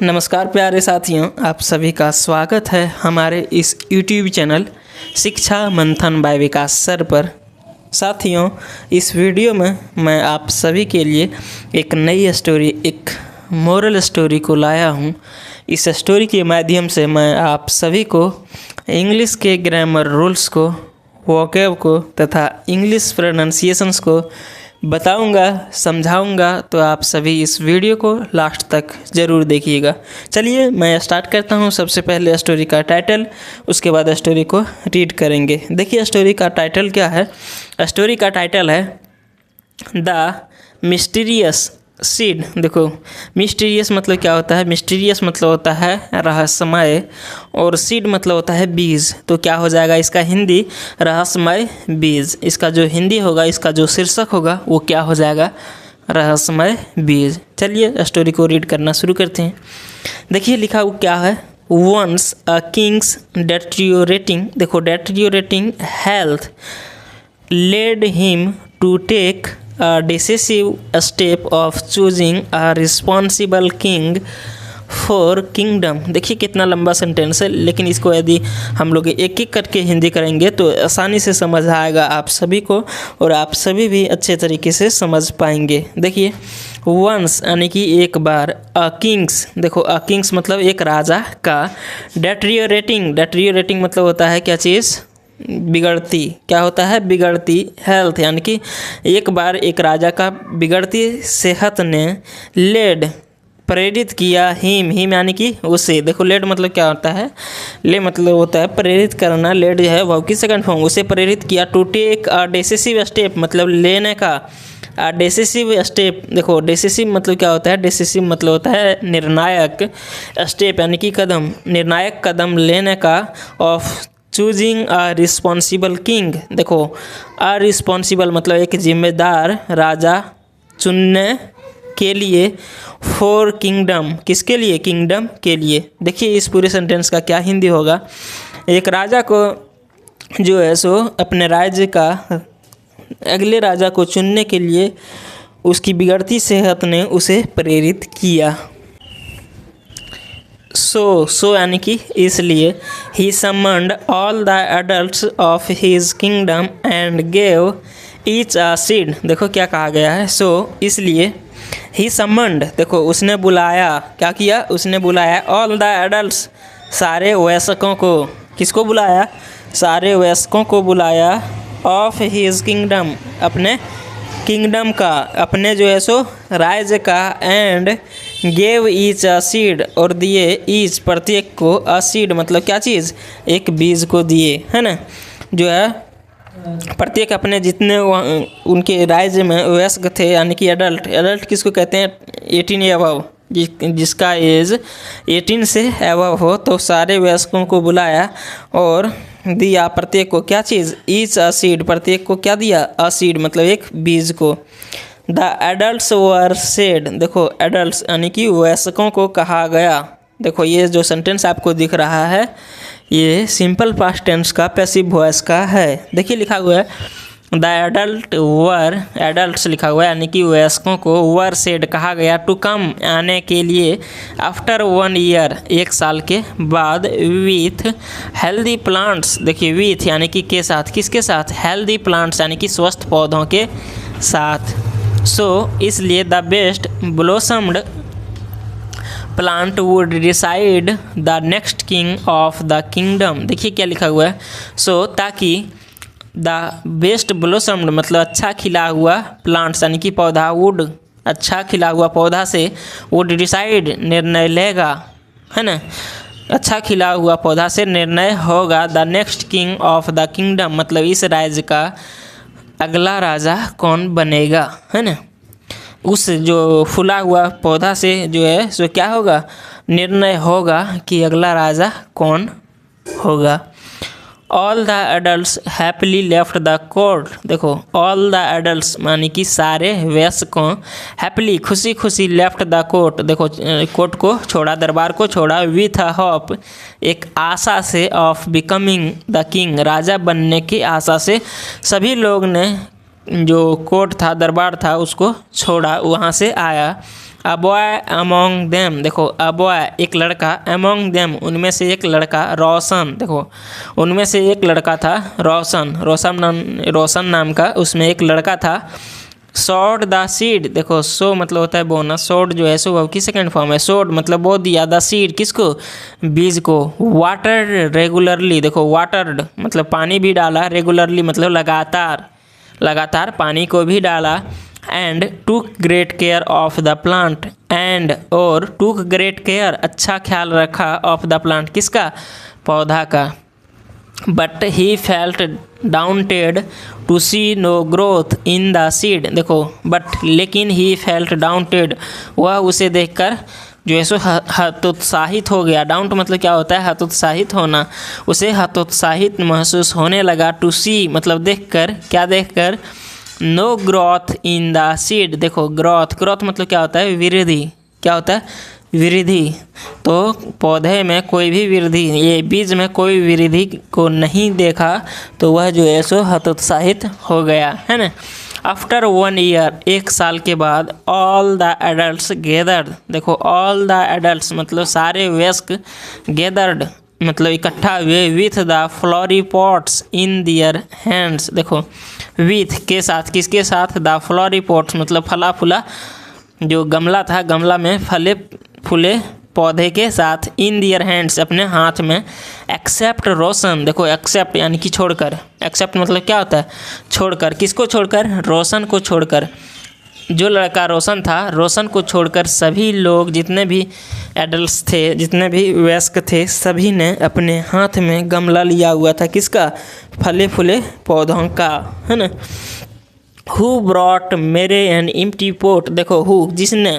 नमस्कार प्यारे साथियों, आप सभी का स्वागत है हमारे इस YouTube चैनल शिक्षा मंथन बाय विकास सर पर। साथियों, इस वीडियो में मैं आप सभी के लिए एक नई स्टोरी, एक मोरल स्टोरी को लाया हूं। इस स्टोरी के माध्यम से मैं आप सभी को इंग्लिश के ग्रामर रूल्स को, वोकैब को तथा इंग्लिश प्रोनाउंसिएशंस को बताऊंगा, समझाऊंगा। तो आप सभी इस वीडियो को लास्ट तक ज़रूर देखिएगा। चलिए मैं स्टार्ट करता हूं। सबसे पहले स्टोरी का टाइटल, उसके बाद स्टोरी को रीड करेंगे। देखिए स्टोरी का टाइटल क्या है। स्टोरी का टाइटल है द मिस्टीरियस सीड। देखो, मिस्टीरियस मतलब क्या होता है। मिस्टीरियस मतलब होता है रहस्यमय, और सीड मतलब होता है बीज। तो क्या हो जाएगा इसका हिंदी, रहस्यमय बीज। इसका जो हिंदी होगा, इसका जो शीर्षक होगा वो क्या हो जाएगा, रहस्यमय बीज। चलिए स्टोरी को रीड करना शुरू करते हैं। देखिए लिखा वो क्या है। वंस अ किंग्स डेट्रियोरेटिंग, देखो deteriorating health led him to take a decisive step of choosing a responsible king for kingdom। देखिए कितना लंबा सेंटेंस है, लेकिन इसको यदि हम लोग एक एक करके हिंदी करेंगे तो आसानी से समझ आएगा आप सभी को, और आप सभी भी अच्छे तरीके से समझ पाएंगे। देखिए वंस यानी कि एक बार, अ किंग्स, देखो अ किंग्स मतलब एक राजा का, डेट्रियोरेटिंग, डेट्रियोरेटिंग मतलब होता है क्या चीज़, बिगड़ती। क्या होता है, बिगड़ती हेल्थ, यानी कि एक बार एक राजा का बिगड़ती सेहत ने लेड प्रेरित किया, हिम यानी कि उसे। देखो लेड मतलब क्या होता है, ले मतलब होता है प्रेरित करना, लेड जो है वर्ब की सेकंड फॉर्म, उसे प्रेरित किया to take a decisive step मतलब लेने का, डिसिसिव स्टेप। देखो डिसिसिव मतलब क्या होता है, डिसिसिव मतलब होता है निर्णायक, स्टेप यानी कि कदम, निर्णायक कदम लेने का, of choosing a responsible king. देखो अ रिस्पॉन्सिबल मतलब एक जिम्मेदार राजा चुनने के लिए, फॉर किंगडम, किसके लिए, किंगडम के लिए। देखिए इस पूरे सेंटेंस का क्या हिंदी होगा। एक राजा को जो है सो अपने राज्य का अगले राजा को चुनने के लिए उसकी बिगड़ती सेहत ने उसे प्रेरित किया। सो यानी कि इसलिए, he summoned all the adults of his kingdom and gave each a seed. देखो क्या कहा गया है, सो इसलिए, ही समन्ड, देखो उसने बुलाया, क्या किया, उसने बुलाया ऑल द एडल्ट्स, सारे वयस्कों को। किसको बुलाया, सारे वयस्कों को बुलाया, ऑफ हिज किंगडम, अपने किंगडम का, अपने जो है सो राज्य का, and gave each a seed, और दिए ईच प्रत्येक को, अ सीड मतलब क्या चीज़, एक बीज को दिए, है ना। जो है प्रत्येक अपने जितने उनके राज्य में वयस्क थे, यानी कि एडल्ट, एडल्ट किसको कहते हैं, 18 अबव, जिसका एज 18 से अबव हो, तो सारे वयस्कों को बुलाया और दिया प्रत्येक को क्या चीज़, ईच अ सीड, प्रत्येक को क्या दिया, अ सीड मतलब एक बीज को। द एडल्ट्स वर सेड, देखो एडल्ट्स यानी कि वयस्कों को कहा गया। देखो ये जो सेंटेंस आपको दिख रहा है, ये सिंपल पास्ट टेंस का पैसिव वॉइस का है। देखिए लिखा हुआ है द एडल्ट वर, एडल्ट्स लिखा हुआ है यानी कि वयस्कों को, वर सेड कहा गया, टू कम आने के लिए, आफ्टर 1 ईयर एक साल के बाद, विथ हेल्दी प्लांट्स। देखिए विथ यानी कि के साथ, किसके साथ, हेल्दी प्लांट्स यानी कि स्वस्थ पौधों के साथ। सो इसलिए the best blossomed plant would decide the next king of the kingdom. देखिए क्या लिखा हुआ है, सो ताकि द बेस्ट ब्लोसम्ड मतलब अच्छा खिला हुआ, प्लांट्स यानी कि पौधा, वुड अच्छा खिला हुआ पौधा से, वुड डिसाइड निर्णय लेगा, है ना, अच्छा खिला हुआ पौधा से निर्णय होगा, the next king of the kingdom मतलब इस राज्य का अगला राजा कौन बनेगा, है ना। उस जो फूला हुआ पौधा से जो है सो क्या होगा, निर्णय होगा कि अगला राजा कौन होगा। All the adults happily left the court. देखो ऑल द एडल्ट्स मानी कि सारे वयस्कों, हैप्पीली खुशी खुशी, लेफ्ट द कोर्ट, देखो कोर्ट को छोड़ा, दरबार को छोड़ा, विथ अ होप एक आशा से, ऑफ बिकमिंग द किंग राजा बनने की आशा से सभी लोग ने जो कोर्ट था, दरबार था, उसको छोड़ा, वहाँ से आया, अ बॉय अमोंग देम, देखो अ बॉय एक लड़का, अमोंग देम उनमें से एक लड़का, रोशन देखो उनमें से एक लड़का था रोशन नाम का उसमें एक लड़का था। सॉड द सीड, देखो सो मतलब होता है बोना, सॉड जो है सो वर्ब की सेकंड फॉर्म है। सॉड मतलब बो दिया, द सीड किसको, बीज को। वाटर रेगुलरली, देखो वाटर्ड मतलब पानी भी डाला, रेगुलरली मतलब लगातार पानी को भी डाला। एंड टूक great care of the plant, and और टूक ग्रेट केयर अच्छा ख्याल रखा, ऑफ द प्लांट किसका, पौधा का। But he felt daunted to see no growth in the seed, देखो बट लेकिन ही फेल्ट डाउनटेड, वह उसे देखकर जो है सो हतोत्साहित हो गया। डाउन मतलब क्या होता है, हतोत्साहित होना, उसे हतोत्साहित महसूस होने लगा। टू सी मतलब देखकर, क्या देखकर, no growth in the seed, देखो ग्रोथ मतलब क्या होता है, वृद्धि, क्या होता है, वृद्धि। तो पौधे में कोई भी वृद्धि, ये बीज में कोई वृद्धि को नहीं देखा, तो वह जो है सो हतोत्साहित हो गया, है ना। आफ्टर 1 ईयर, एक साल के बाद, ऑल द एडल्ट्स गेदर्ड, देखो ऑल द एडल्ट्स मतलब सारे वयस्क, गेदर्ड मतलब इकट्ठा हुए, with the flowery pots in their hands, देखो विथ के साथ, किसके साथ, द फ्लोरी पॉट्स मतलब फला फूला जो गमला था, गमला में फले फूले पौधे के साथ, इन दियर हैंड्स अपने हाथ में। एक्सेप्ट रोशन, देखो एक्सेप्ट यानी कि छोड़कर, एक्सेप्ट मतलब क्या होता है, छोड़कर, किसको छोड़कर, रोशन को छोड़कर। जो लड़का रोशन था, रोशन को छोड़कर सभी लोग, जितने भी एडल्ट्स थे, जितने भी वयस्क थे, सभी ने अपने हाथ में गमला लिया हुआ था, किसका, फले फूले पौधों का, है ना। हु ब्रॉट मेरे एन एम्प्टी पोट, देखो हु जिसने,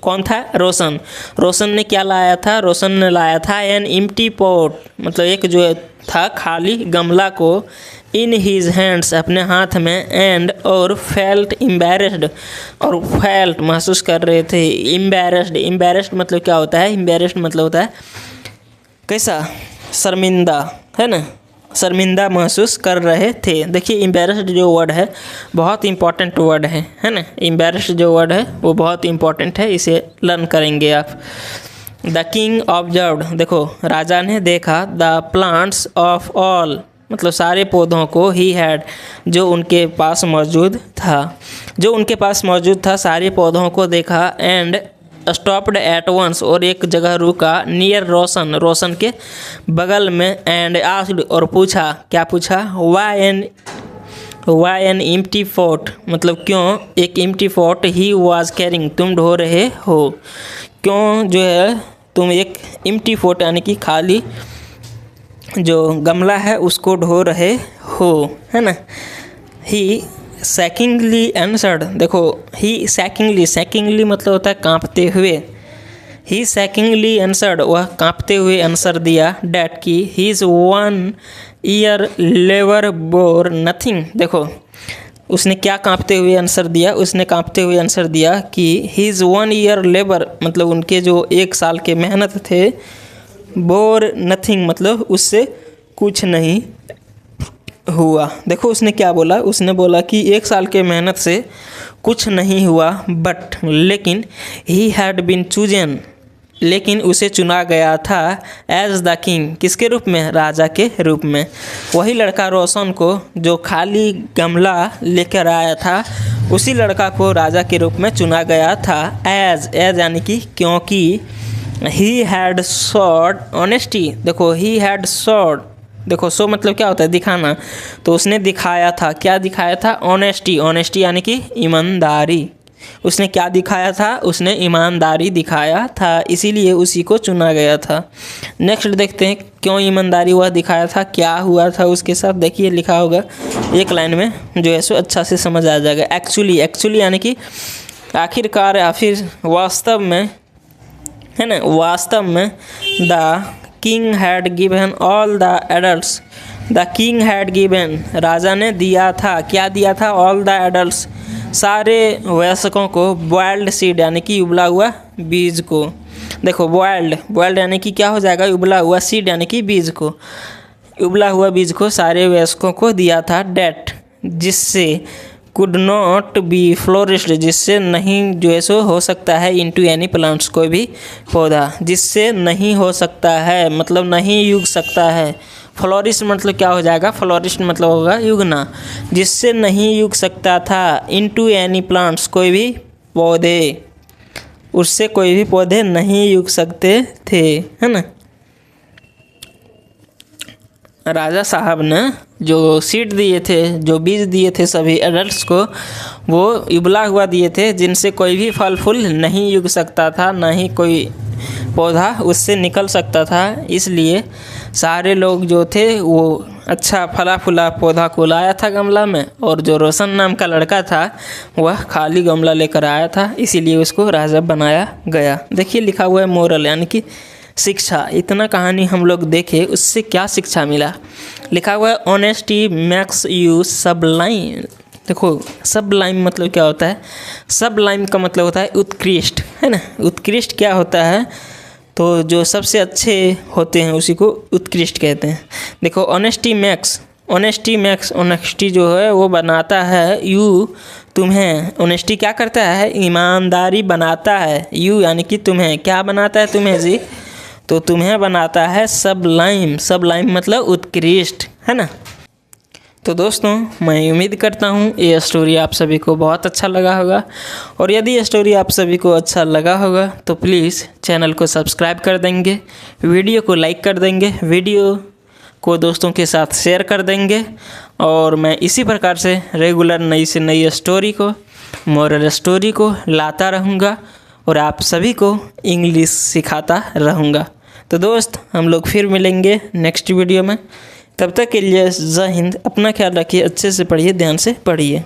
कौन था, रोशन ने क्या लाया था, रोशन ने लाया था एन एम्प्टी पोट मतलब एक जो था खाली गमला को, इन हीज हैंड्स अपने हाथ में, एंड और फेल्ट एम्बैरेस्ड, और फेल्ट महसूस कर रहे थे, एम्बैरेस्ड मतलब क्या होता है, एम्बैरेस्ड मतलब होता है कैसा, शर्मिंदा, है ना, शर्मिंदा महसूस कर रहे थे। देखिए एम्बैरेस्ड जो वर्ड है बहुत इंपॉर्टेंट वर्ड है ना, एम्बैरेस्ड जो वर्ड है वो बहुत इंपॉर्टेंट है, इसे लर्न करेंगे आप। द किंग ऑब्जर्व्ड, देखो राजा ने देखा, द प्लांट्स ऑफ ऑल मतलब सारे पौधों को, ही हैड जो उनके पास मौजूद था, सारे पौधों को देखा। एंड स्टॉप्ड एट वंस और एक जगह रुका, नियर रोशन के बगल में। एंड आस्क्ड और पूछा, क्या पूछा, वाई एन एम्प्टी पॉट मतलब क्यों एक empty pot he was carrying तुम ढो रहे हो, क्यों जो है तुम एक एम्प्टी पॉट यानी कि खाली जो गमला है उसको ढो रहे हो, है ना। ही सैकिंगली आंसर्ड, देखो ही सैकिंगली मतलब होता है कांपते हुए, ही सैकिंगली आंसर्ड वह कांपते हुए आंसर दिया, डैट की his 1 year labour bore nothing, देखो उसने क्या कांपते हुए आंसर दिया, उसने कांपते हुए आंसर दिया कि हीज 1 ईयर लेबर मतलब उनके जो 1 साल के मेहनत थे, बोर नथिंग मतलब उससे कुछ नहीं हुआ। देखो उसने क्या बोला, उसने बोला कि 1 साल के मेहनत से कुछ नहीं हुआ, बट लेकिन ही हैड बीन चूजन लेकिन उसे चुना गया था, एज द किंग किसके रूप में, राजा के रूप में। वही लड़का रोशन को जो खाली गमला लेकर आया था, उसी लड़का को राजा के रूप में चुना गया था, एज यानी कि क्योंकि ही हैड शोड ऑनेस्टी, देखो ही हैड शोड, देखो सो मतलब क्या होता है, दिखाना, तो उसने दिखाया था, क्या दिखाया था, ऑनेस्टी यानी कि ईमानदारी। उसने क्या दिखाया था, उसने ईमानदारी दिखाया था, इसीलिए उसी को चुना गया था। नेक्स्ट देखते हैं क्यों ईमानदारी वह दिखाया था, क्या हुआ था उसके साथ। देखिए लिखा होगा एक लाइन में, जो है सो अच्छा से समझ आ जाएगा। एक्चुअली यानी कि आखिरकार या फिर वास्तव में, है ना, वास्तव में। The king had given all the adults, the king had given राजा ने दिया था, क्या दिया था, ऑल द एडल्ट्स सारे वयस्कों को, बॉयल्ड सीड यानी कि उबला हुआ बीज को। देखो बॉयल्ड यानी कि क्या हो जाएगा, उबला हुआ, सीड यानी कि बीज को, उबला हुआ बीज को सारे वयस्कों को दिया था, डेट जिससे कुड नॉट बी फ्लोरिश्ड, जिससे नहीं जो है सो हो सकता है, इनटू एनी प्लांट्स, कोई भी पौधा जिससे नहीं हो सकता है मतलब नहीं उग सकता है। फ्लोरिश मतलब क्या हो जाएगा, फ्लोरिश मतलब होगा युगना, जिससे नहीं उग सकता था, इनटू एनी प्लांट्स कोई भी पौधे, उससे कोई भी पौधे नहीं उग सकते थे, है ना। राजा साहब ने जो सीड दिए थे, जो बीज दिए थे सभी एडल्ट्स को, वो उबला हुआ दिए थे, जिनसे कोई भी फल फूल नहीं उग सकता था, ना ही कोई पौधा उससे निकल सकता था। इसलिए सारे लोग जो थे वो अच्छा फला फूला पौधा को लाया था गमला में, और जो रोशन नाम का लड़का था वह खाली गमला लेकर आया था, इसीलिए उसको राजा बनाया गया। देखिए लिखा हुआ है मोरल, यानी कि शिक्षा। इतना कहानी हम लोग देखे, उससे क्या शिक्षा मिला। लिखा हुआ है ऑनेस्टी मैक्स यू सबलाइन। देखो सबलाइन मतलब क्या होता है, सबलाइन का मतलब होता है उत्कृष्ट, है ना। उत्कृष्ट क्या होता है, तो जो सबसे अच्छे होते हैं उसी को उत्कृष्ट कहते हैं। देखो ऑनेस्टी मैक्स, ऑनेस्टी जो है वो बनाता है यू तुम्हें, ऑनेस्टी क्या करता है, ईमानदारी बनाता है, यू यानी कि तुम्हें, क्या बनाता है तुम्हें जी, तो तुम्हें बनाता है सबलाइम, सबलाइम मतलब उत्कृष्ट, है ना। तो दोस्तों मैं उम्मीद करता हूँ ये स्टोरी आप सभी को बहुत अच्छा लगा होगा, और यदि ये स्टोरी आप सभी को अच्छा लगा होगा तो प्लीज़ चैनल को सब्सक्राइब कर देंगे, वीडियो को लाइक कर देंगे, वीडियो को दोस्तों के साथ शेयर कर देंगे, और मैं इसी प्रकार से रेगुलर नई से नई स्टोरी को, मोरल स्टोरी को लाता रहूँगा और आप सभी को इंग्लिश सिखाता रहूँगा। तो दोस्त हम लोग फिर मिलेंगे नेक्स्ट वीडियो में, तब तक के लिए जय हिंद। अपना ख्याल रखिए, अच्छे से पढ़िए, ध्यान से पढ़िए।